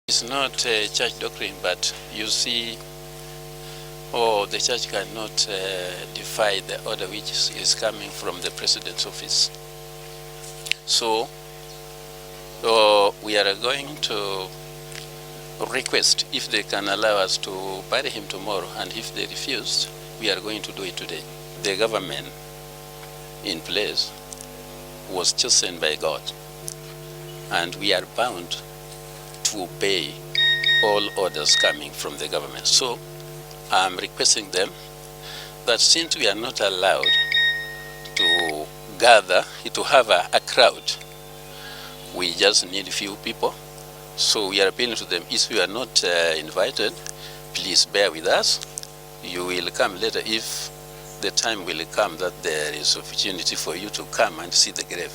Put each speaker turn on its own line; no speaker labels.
It's not a church doctrine, but you see, the church cannot defy the order which is coming from the president's office. So we are going to request if they can allow us to bury him tomorrow, and if they refuse, we are going to do it today. The government in place was chosen by God, and we are bound to obey all orders coming from the government. So I'm requesting them that since we are not allowed to gather, to have a crowd, we just need few people. So we are appealing to them, if you are not invited, please bear with us. You will come later if the time will come that there is opportunity for you to come and see the grave.